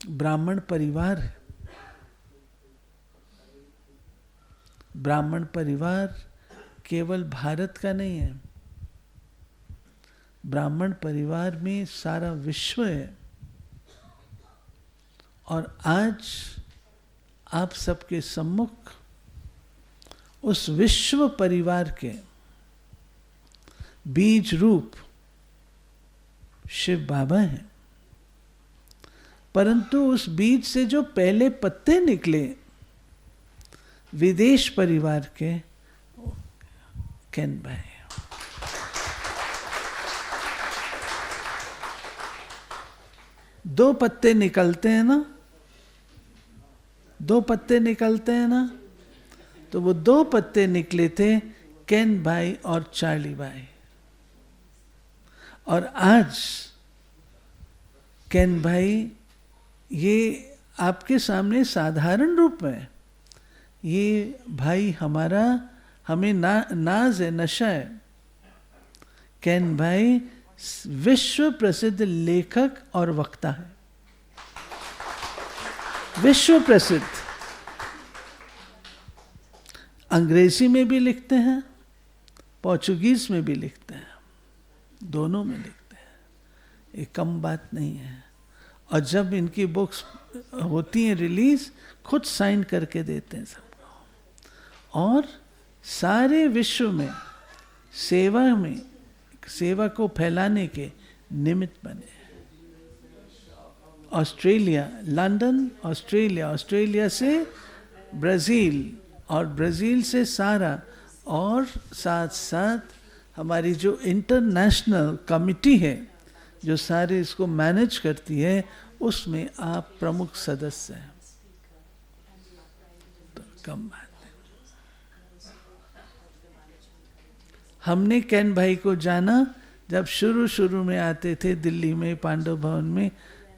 ब्राह्मण परिवार है। ब्राह्मण परिवार केवल भारत का नहीं है, ब्राह्मण परिवार में सारा विश्व है। और आज आप सबके सम्मुख उस विश्व परिवार के बीज रूप शिव बाबा हैं। परंतु उस बीज से जो पहले पत्ते निकले विदेश परिवार के, केन भाई। दो पत्ते निकलते हैं ना, दो पत्ते निकलते हैं ना, तो वो दो पत्ते निकले थे केन भाई और चार्ली भाई। और आज केन भाई ये आपके सामने साधारण रूप में, ये भाई हमारा, हमें नाज है, नशा है। केन भाई विश्व प्रसिद्ध लेखक और वक्ता है, विश्व प्रसिद्ध। अंग्रेजी में भी लिखते हैं, पोर्चुगीज में भी लिखते हैं, दोनों में लिखते हैं, ये कम बात नहीं है। और जब इनकी बुक्स होती हैं रिलीज, खुद साइन करके देते हैं सबको। और सारे विश्व में सेवा को फैलाने के निमित्त बने। ऑस्ट्रेलिया, लंदन, ऑस्ट्रेलिया से ब्राज़ील, और ब्राज़ील से सारा, और साथ साथ हमारी जो इंटरनेशनल कमिटी है जो सारे इसको मैनेज करती है, उसमें आप प्रमुख सदस्य हैं। तो कम बात है। हमने केन भाई को जाना जब शुरू में आते थे दिल्ली में पांडव भवन में,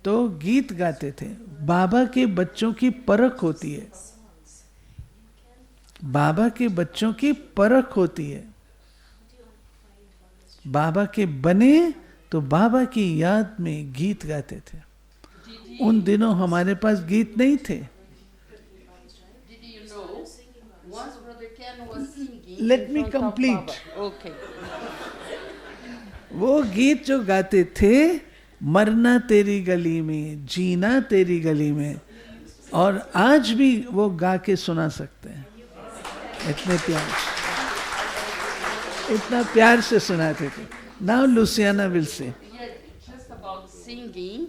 तो गीत गाते थे। बाबा के बच्चों की परख होती है, बाबा के बच्चों की परख होती है। बाबा के बने तो बाबा की याद में गीत गाते थे। उन दिनों हमारे पास गीत नहीं थे। Let me complete. वो गीत जो गाते थे, मरना तेरी गली में, जीना तेरी गली में, और आज भी वो गा के सुना सकते हैं। इतने प्यार, इतना प्यार से सुनाते थे। Now Luciana will say. Yeah, just about singing,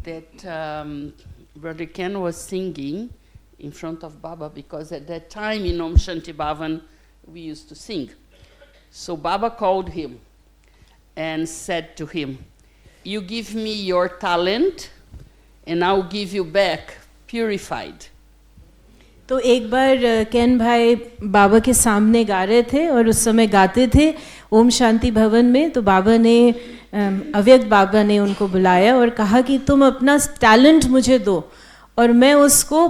that Brother Ken was singing in front of Baba, because at that time in Om Shanti Bhavan we used to sing. So Baba called him and said to him, "You give me your talent and I'll give you back purified." तो एक बार केन भाई बाबा के सामने गा रहे थे, और उस समय गाते थे ओम शांति भवन में। तो बाबा ने, अव्यक्त बाबा ने उनको बुलाया और कहा कि तुम अपना टैलेंट मुझे दो, और मैं उसको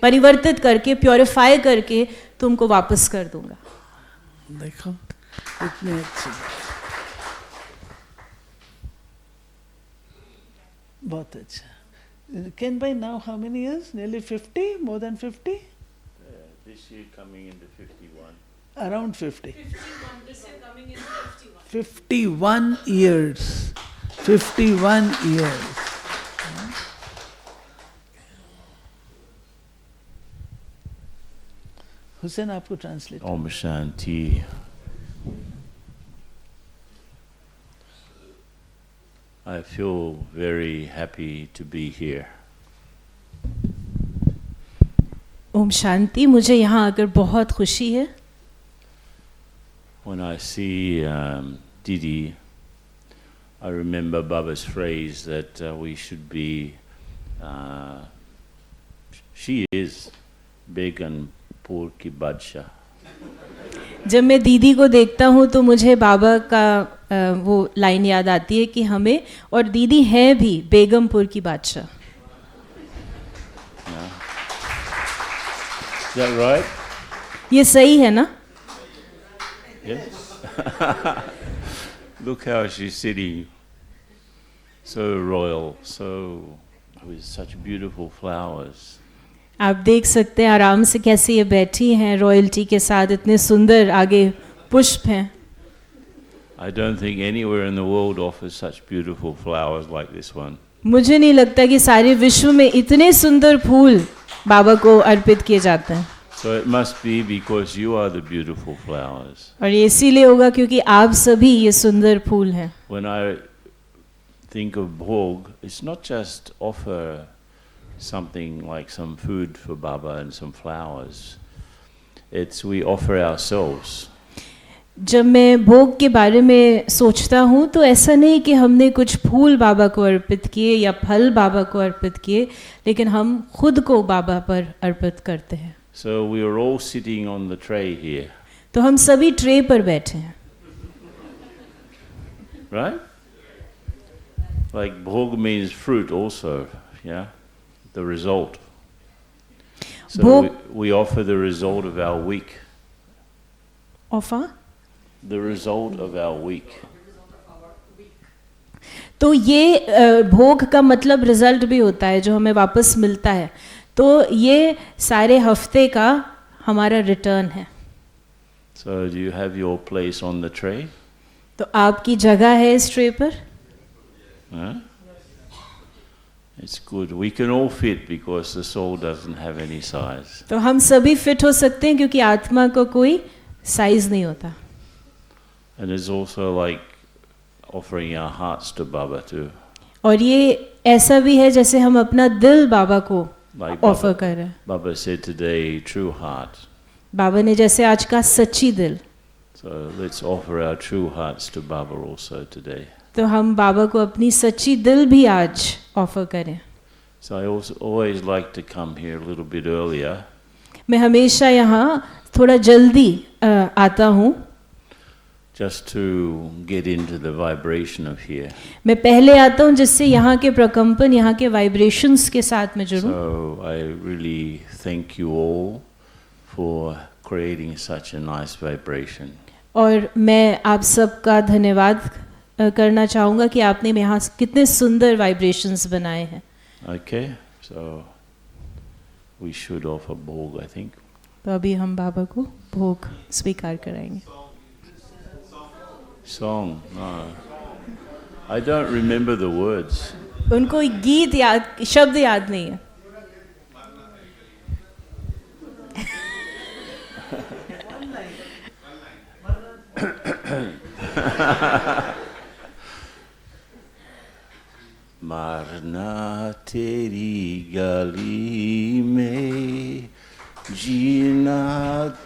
परिवर्तित करके, प्योरीफाई करके तुमको वापस कर दूंगा। देखो इतने अच्छे, बहुत अच्छा। Ken bhai, now how many years? Nearly 50? More than 50? This year coming into 51. Around 50. 51, this year coming in 51. 51 years. 51 years. Hussain आपको translate. Om Shanti. I feel very happy to be here. Om Shanti, मुझे यहाँ आकर बहुत खुशी है। When I see Didi, I remember Baba's phrase that we should be, she is Beganpur ki Badshah. जब मैं दीदी को देखता हूँ तो मुझे बाबा का वो लाइन याद आती है कि हमें, और दीदी है भी बेगमपुर की बादशाह। Is that right? ये सही है ना? Yes. Look how she's sitting So royal, so with such beautiful flowers. आप देख सकते हैं आराम से कैसे ये बैठी हैं रॉयल्टी के साथ, इतने सुंदर आगे पुष्प हैं. I don't think anywhere in the world offers such beautiful flowers like this one. मुझे नहीं लगता कि सारे विश्व में इतने सुंदर फूल बाबा को अर्पित किए जाते हैं. So it must be because you are the beautiful flowers. और ये इसीलिए होगा क्योंकि आप सभी ये सुंदर फूल हैं. When I think of bhog, it's not just offer something like some food for Baba and some flowers. It's we offer ourselves. जब मैं भोग के बारे में सोचता हूँ तो ऐसा नहीं कि हमने कुछ फूल बाबा को अर्पित किए या फल बाबा को अर्पित किए, लेकिन हम खुद को बाबा पर अर्पित करते हैं. So we are all sitting on the tray here, तो हम सभी ट्रे पर बैठे हैं. right? Like bhog means fruit also, yeah? The result. So Bhog- we offer the result of our week. ऑफा The result of our week. तो ये भोग का मतलब रिजल्ट भी होता है जो हमें वापस मिलता है. तो ये सारे हफ्ते का हमारा रिटर्न है. So do you have your place on the tray? तो आपकी जगह है इस ट्रे पर. Huh? It's good. We can all fit because the soul doesn't have any size. तो हम सभी फिट हो सकते हैं क्योंकि आत्मा को कोई साइज नहीं होता. And it's also like offering our hearts to Baba too. और ये ऐसा भी है जैसे हम अपना दिल बाबा को Like ऑफर Baba, कर रहे हैं. Baba said today, true heart. बाबा ने जैसे आज का सच्ची दिल, So let's offer our true hearts to Baba also today. तो हम बाबा को अपनी सच्ची दिल भी आज ऑफर करें. So I also always like to come here a little bit earlier मैं हमेशा यहाँ थोड़ा जल्दी आता हूँ. just to get into the vibration of here. मैं पहले आता हूँ जिससे यहाँ के प्रकम्पन, यहाँ के वाइब्रेशंस के साथ में जुड़ूं. So I really thank you all for creating such a nice vibration. और मैं आप सबका धन्यवाद करना चाहूँगा कि आपने यहाँ कितने सुंदर वाइब्रेशंस बनाए हैं. Okay, so we should offer bhog, I think. तो अभी हम बाबा को भोग स्वीकार कराएंगे. Song, no. I don't remember the words. उनको गीत याद, शब्द याद नहीं है. मारना तेरी गली में, जीना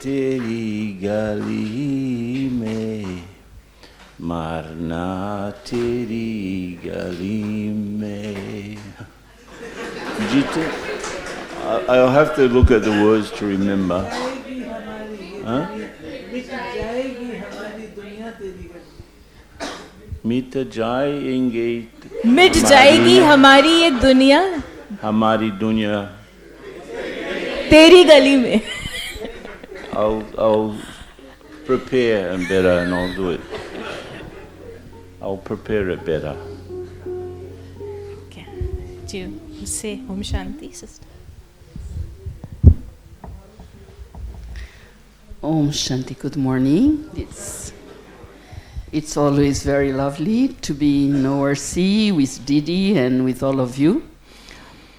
तेरी गली में, मारना तेरी गली में. जीते. I'll have to look at the words to remember. Huh? मिट जाएंगे, मिट जाएगी हमारी ये दुनिया हमारी दुनिया तेरी गली में. I'll prepare and better and I'll do it. I'll prepare it better. जी मुझसे Om Shanti sister. Om Shanti, good morning. It's always very lovely to be in ORC with Didi and with all of you.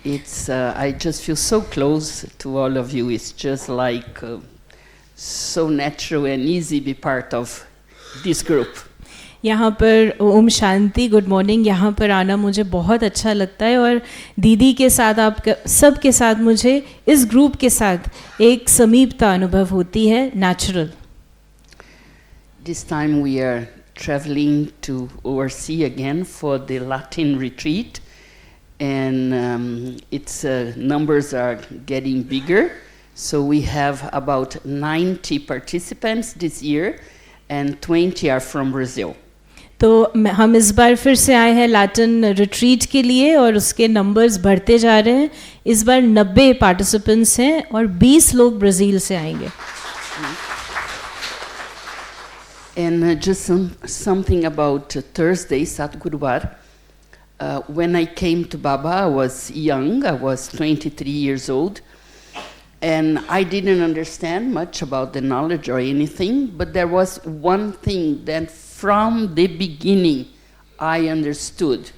I just feel so close to all of you. It's just like so natural and easy to be part of this group. यहाँ पर Om Shanti, good morning. यहाँ पर आना मुझे बहुत अच्छा लगता है और दीदी के साथ, आप सब के साथ मुझे इस ग्रुप के साथ एक समीपता अनुभव होती है, natural. This time we are traveling to ORC again for the Latin retreat, and its numbers are getting bigger. So we have about 90 participants this year, and 20 are from Brazil. तो हम इस बार फिर से आए हैं लैटिन रिट्रीट के लिए और उसके नंबर्स बढ़ते जा रहे हैं. इस बार 90 पार्टिसिपेंट्स हैं और 20 लोग ब्राज़ील से आएंगे. And just something about Thursday, Satguruvar. When I came to Baba, I was young, I was 23 years old, and I didn't understand much about the knowledge or anything, but there was one thing that from the beginning I understood,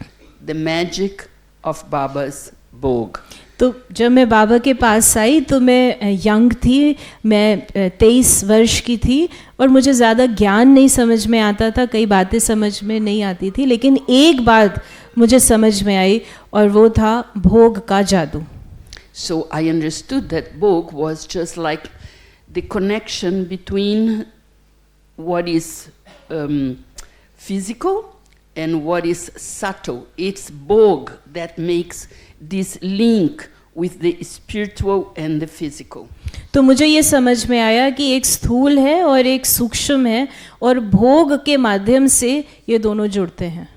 the magic of Baba's Bhog. तो जब मैं बाबा के पास आई तो मैं young थी, मैं 23 वर्ष की थी और मुझे ज़्यादा ज्ञान नहीं समझ में आता था, कई बातें समझ में नहीं आती थी, लेकिन एक बात मुझे समझ में आई और वो था भोग का जादू. So I understood that Bhog was just like the connection between what is physical and what is subtle. It's Bhog that makes this link with the spiritual and the physical. तो मुझे ये समझ में आया कि एक स्थूल है और एक सूक्ष्म है और भोग के माध्यम से ये दोनों जुड़ते हैं.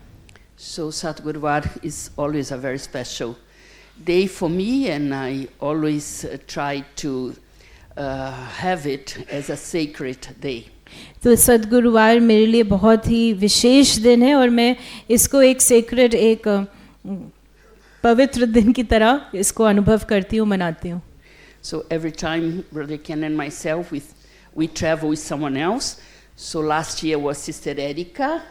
So Satgurvar is always a very special day for me, and I always try to have it as a sacred day. तो सद्गुरुवार मेरे लिए बहुत ही विशेष दिन है और मैं इसको एक सेक्रेड, एक पवित्र दिन की तरह इसको अनुभव करती हूँ, मनाती हूँ. So every time Brother Ken and myself, we travel with someone else. So last year was Sister Erica,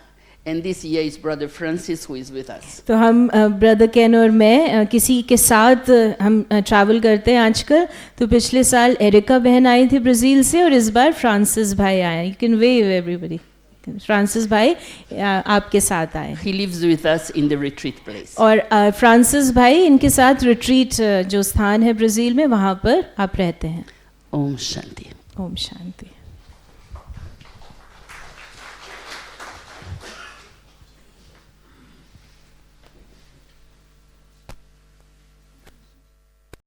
and this year is Brother Francis who is with us. तो हम ब्रदर केन और मैं किसी के साथ हम ट्रैवल करते हैं आजकल. तो पिछले साल एरिका बहन आई थी ब्राज़ील से और इस बार फ्रांसिस भाई आए. You can wave everybody. Francis भाई आपके साथ आए. He lives with us in the retreat place. और फ्रांसिस भाई इनके साथ रिट्रीट जो स्थान है ब्राज़ील में, वहाँ पर आप रहते हैं. Om Shanti. ओम शांति.